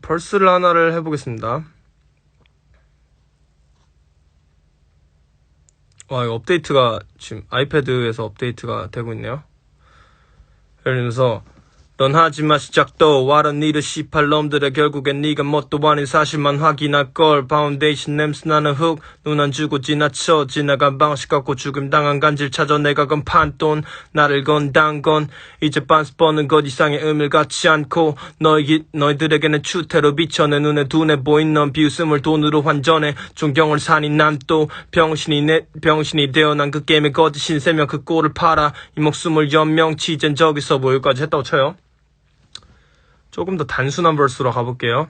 벌스를 하나를 해보겠습니다. 와, 이거 업데이트가 지금 아이패드에서 업데이트가 되고 있네요. 예를 들면서 넌 하지마 시작도 와런 니를 18놈들의 결국엔 네가 뭣도 아닌 사실만 확인할걸. 파운데이션 냄새나는 흙 눈 안 주고 지나쳐 지나간 방식 갖고 죽임 당한 간질 찾아 내가 건 판돈 나를 건단 건 이제 빤스뻔은 것 이상의 의미를 갖지 않고 너희들에게는 추태로 비쳐 내 눈에 둔해 보인 넌 비웃음을 돈으로 환전해 존경을 사니 난 또 병신이 되어 난 그 게임의 거짓인 세명 그 꼴을 팔아 이 목숨을 연명치 이젠 저기서 뭐 여기까지 했다고 쳐요. 조금 더 단순한 벌스로 가볼게요.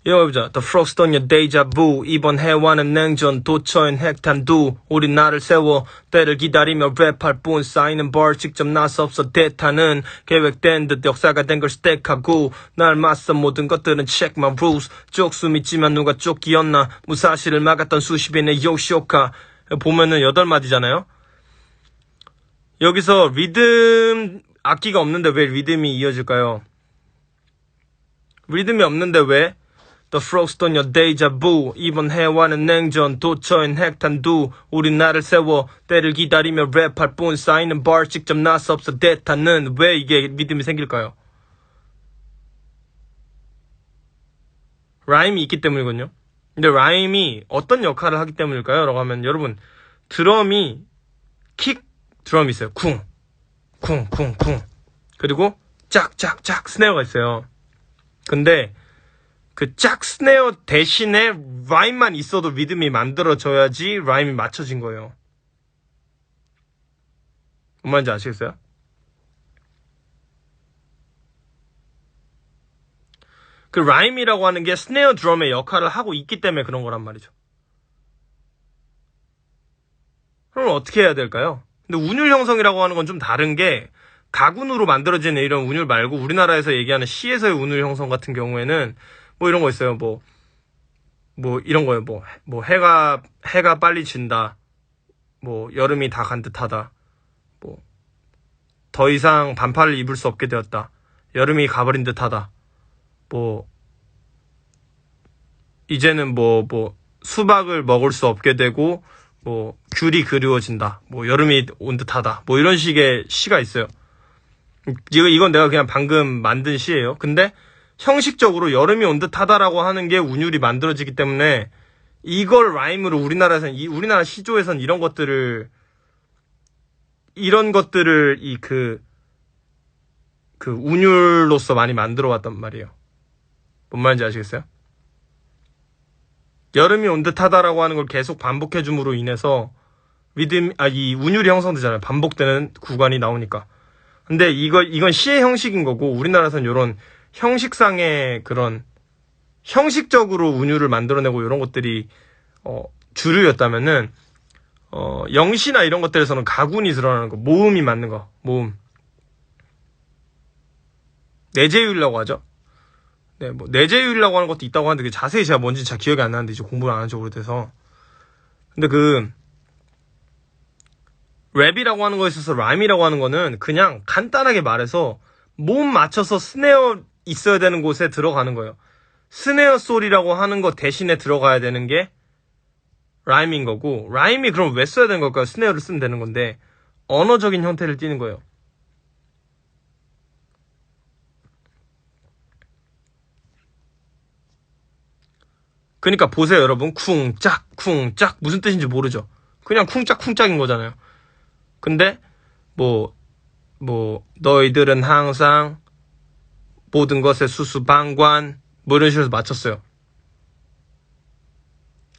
이거 해보자. The frogs done your deja vu. 이번 해와는 냉전 도처인 핵탄두. 우린 나를 세워 때를 기다리며 랩할 뿐. 쌓이는 벌 직접 나서 없어 대타는 계획된 듯 역사가 된 걸 스택하고 날 맞선 모든 것들은 check my rules. 쪽수 믿지만 누가 쫓기었나. 무사시를 막았던 수십인의 요시오카. 보면은 8마디잖아요. 여기서 리듬 악기가 없는데 왜 리듬이 이어질까요? 리듬이 없는데 왜? The frogs done your deja vu. 이번 해와는 냉전 도처인 핵탄두. 우린 나를 세워 때를 기다리며 랩할 뿐. 쌓이는 bar 직접 나서 없어 대타는 왜 이게 리듬이 생길까요? 라임이 있기 때문이거든요. 근데 라임이 어떤 역할을 하기 때문일까요? 라고 하면 여러분 드럼이 킥 드럼이 있어요. 쿵 그리고 짝짝짝 스네어가 있어요. 근데 그 짝 스네어 대신에 라임만 있어도 리듬이 만들어져야지 라임이 맞춰진 거예요. 뭔 말인지 아시겠어요? 그 라임이라고 하는 게 스네어 드럼의 역할을 하고 있기 때문에 그런 거란 말이죠. 그럼 어떻게 해야 될까요? 근데 운율 형성이라고 하는 건 좀 다른 게 가군으로 만들어지는 이런 운율 말고 우리나라에서 얘기하는 시에서의 운율 형성 같은 경우에는 뭐 이런 거 있어요. 뭐 이런 거예요. 뭐 해가 빨리 진다. 뭐 여름이 다 간 듯하다. 뭐 더 이상 반팔을 입을 수 없게 되었다. 여름이 가버린 듯하다. 뭐 이제는 뭐 수박을 먹을 수 없게 되고 뭐 귤이 그리워진다. 뭐 여름이 온 듯하다. 뭐 이런 식의 시가 있어요. 이건 내가 그냥 방금 만든 시예요. 근데 형식적으로 여름이 온 듯하다라고 하는 게 운율이 만들어지기 때문에 이걸 라임으로 우리나라에서는 우리나라 시조에서는 이런 것들을 그 운율로서 많이 만들어 왔단 말이에요. 뭔 말인지 아시겠어요? 여름이 온 듯하다라고 하는 걸 계속 반복해 줌으로 인해서 이 운율이 형성되잖아요. 반복되는 구간이 나오니까. 근데 이건 시의 형식인 거고 우리나라에서는 이런 형식상의 그런 형식적으로 운율을 만들어내고 이런 것들이 주류였다면은 영시나 이런 것들에서는 가군이 드러나는 거, 모음이 맞는 거, 모음. 내재율이라고 하죠. 네, 뭐 내재율이라고 하는 것도 있다고 하는데 자세히 제가 뭔지 잘 기억이 안 나는데 이제 공부를 안 한 지 오래돼서. 근데 그 랩이라고 하는 거에 있어서 라임이라고 하는 거는 그냥 간단하게 말해서 모음 맞춰서 스네어 있어야 되는 곳에 들어가는 거예요. 스네어 소리라고 하는 거 대신에 들어가야 되는 게 라임인 거고, 라임이 그럼 왜 써야 되는 걸까요? 스네어를 쓰면 되는 건데 언어적인 형태를 띠는 거예요. 그러니까 보세요 여러분. 쿵짝 무슨 뜻인지 모르죠. 그냥 쿵짝인 거잖아요. 근데 뭐 너희들은 항상 모든 것에 수수방관 뭐 이런 식으로 맞췄어요.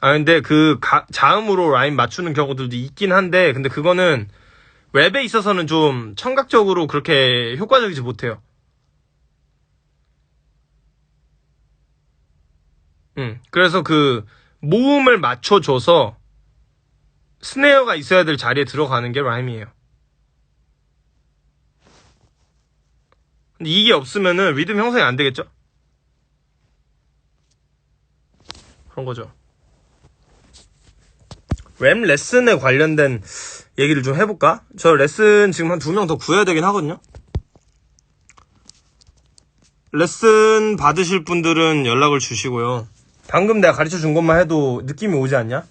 근데 그 자음으로 라임 맞추는 경우들도 있긴 한데 근데 그거는 랩에 있어서는 좀 청각적으로 그렇게 효과적이지 못해요. 그래서 그 모음을 맞춰줘서 스네어가 있어야 될 자리에 들어가는 게 라임이에요. 근데 이게 없으면은 리듬 형성이 안 되겠죠? 그런 거죠. 랩 레슨에 관련된 얘기를 좀 해볼까? 저 레슨 지금 한 2명 더 구해야 되긴 하거든요. 레슨 받으실 분들은 연락을 주시고요. 방금 내가 가르쳐 준 것만 해도 느낌이 오지 않냐?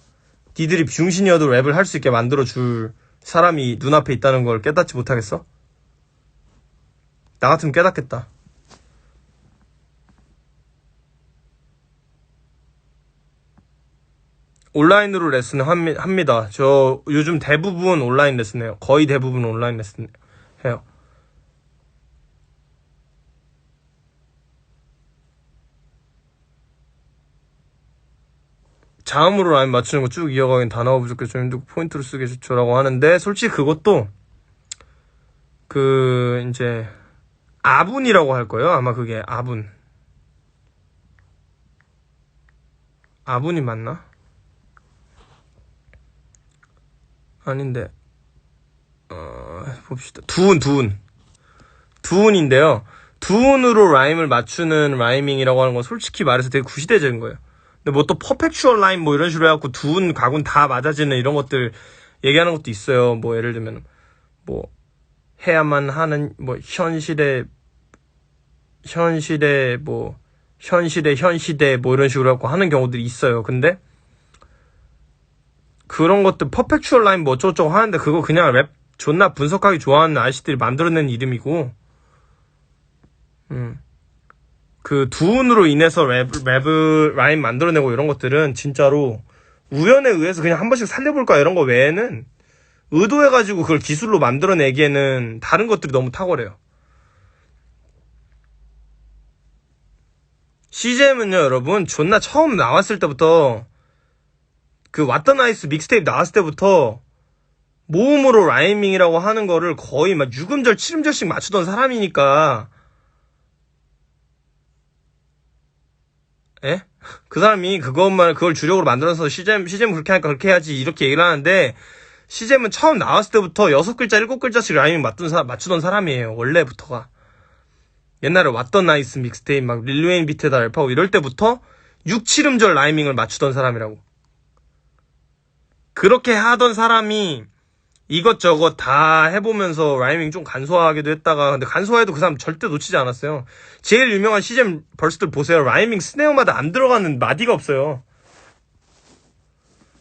니들이 병신이어도 랩을 할 수 있게 만들어 줄 사람이 눈앞에 있다는 걸 깨닫지 못하겠어? 나 같으면 깨닫겠다. 온라인으로 레슨 합니다. 저 요즘 대부분 온라인 레슨 해요. 거의 대부분 온라인 레슨 해요. 자음으로 라인 맞추는 거 쭉 이어가긴 단어가 부족해 좀 힘들고 포인트로 쓰기 좋죠라고 하는데, 솔직히 그것도 이제 아분이라고 할 거예요. 아마 그게 아분이 맞나? 아닌데 봅시다. 두운인데요. 두운으로 라임을 맞추는 라이밍이라고 하는 건 솔직히 말해서 되게 구시대적인 거예요. 근데 뭐 또 퍼펙추얼 라임 뭐 이런 식으로 해갖고 두운 가군 다 맞아지는 이런 것들 얘기하는 것도 있어요. 뭐 예를 들면 뭐 해야만 하는 뭐 현시대 뭐 현시대 뭐 이런 식으로 해갖고 하는 경우들이 있어요. 근데 그런 것들 퍼펙추얼 라임 뭐 어쩌고저쩌고 하는데 그거 그냥 랩 존나 분석하기 좋아하는 아저씨들이 만들어낸 이름이고, 그 두운으로 인해서 라임 만들어내고 이런 것들은 진짜로 우연에 의해서 그냥 한 번씩 살려볼까 이런 거 외에는 의도해가지고 그걸 기술로 만들어내기에는 다른 것들이 너무 탁월해요. CJM은요 여러분, 존나 처음 나왔을 때부터 그 왓더 나이스 믹스테이프 나왔을 때부터 모음으로 라이밍이라고 하는 거를 거의 막 6음절 7음절씩 맞추던 사람이니까. 예? 그 사람이 그걸 주력으로 만들어서 CJM 그렇게 하니까 그렇게 해야지 이렇게 얘기를 하는데, CJM은 처음 나왔을 때부터 6글자 7글자씩 라이밍 맞추던 사람이에요. 원래부터가. 옛날에 왓더 나이스 믹스테이프 막 릴웨인 비트에다 랩하고 이럴 때부터 6, 7음절 라이밍을 맞추던 사람이라고. 그렇게 하던 사람이 이것저것 다 해보면서 라이밍 좀 간소화하기도 했다가, 근데 간소화해도 그 사람 절대 놓치지 않았어요. 제일 유명한 CJM 벌스들 보세요. 라이밍 스네어마다 안 들어가는 마디가 없어요.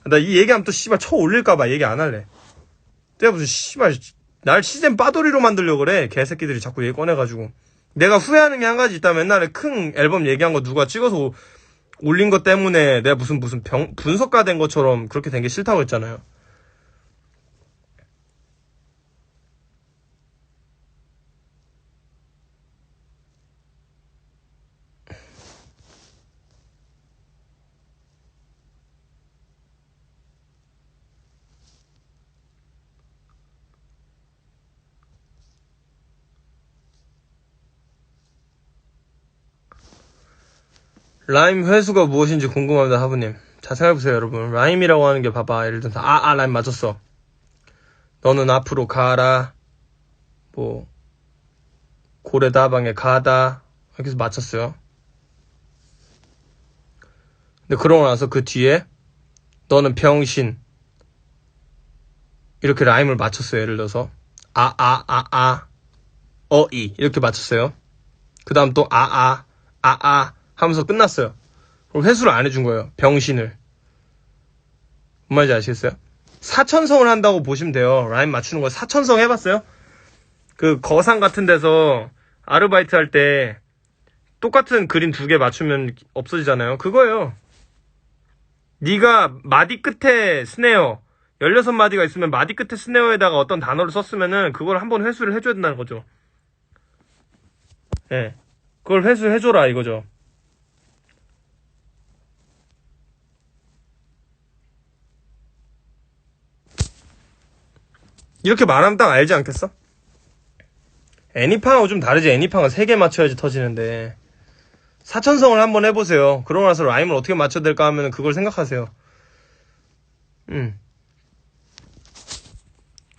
나 이 얘기하면 또 씨발 쳐 올릴까봐 얘기 안 할래. 내가 무슨 씨발 날 CJM 빠돌이로 만들려고 그래. 개새끼들이 자꾸 얘기 꺼내가지고. 내가 후회하는 게 한 가지 있다면, 옛날에 큰 앨범 얘기한 거 누가 찍어서 올린 것 때문에 내가 무슨 분석가 된 것처럼 그렇게 된 게 싫다고 했잖아요. 라임 회수가 무엇인지 궁금합니다, 하부님. 자, 생각해보세요, 여러분. 라임이라고 하는 게 봐봐. 예를 들어서, 라임 맞았어. 너는 앞으로 가라. 뭐, 고래다방에 가다. 이렇게 해서 맞췄어요. 근데 그러고 나서 그 뒤에, 너는 병신. 이렇게 라임을 맞췄어요, 예를 들어서. 어이. 이렇게 맞췄어요. 그 다음 또, 하면서 끝났어요. 그럼 회수를 안 해준 거예요. 병신을. 뭔 말인지 아시겠어요? 사천성을 한다고 보시면 돼요. 라임 맞추는 거 사천성 해봤어요? 그 거상 같은 데서 아르바이트 할 때 똑같은 그림 2개 맞추면 없어지잖아요. 그거예요. 네가 마디 끝에 스네어 16마디가 있으면 마디 끝에 스네어에다가 어떤 단어를 썼으면은 그걸 한번 회수를 해줘야 된다는 거죠. 예. 네. 그걸 회수해줘라 이거죠. 이렇게 말하면 딱 알지 않겠어? 애니팡하고 좀 다르지. 애니팡은 3개 맞춰야지 터지는데. 사천성을 한번 해보세요. 그러고 나서 라임을 어떻게 맞춰야 될까 하면 그걸 생각하세요.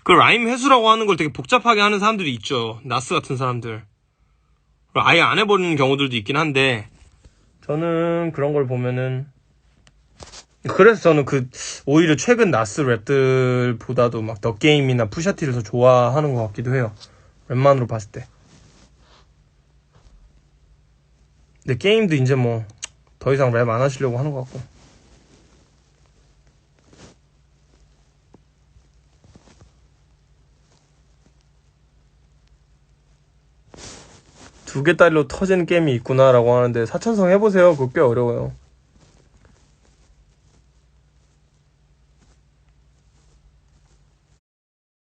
그 라임 회수라고 하는 걸 되게 복잡하게 하는 사람들이 있죠. 나스 같은 사람들. 아예 안 해버리는 경우들도 있긴 한데, 저는 그런 걸 보면은 그래서 저는 오히려 최근 나스 랩들보다도 막 더 게임이나 푸샤티를 더 좋아하는 것 같기도 해요. 랩만으로 봤을 때. 근데 게임도 이제 뭐 더 이상 랩 안 하시려고 하는 것 같고. 두 개 딸로 터지는 게임이 있구나라고 하는데 사천성 해보세요. 그거 꽤 어려워요.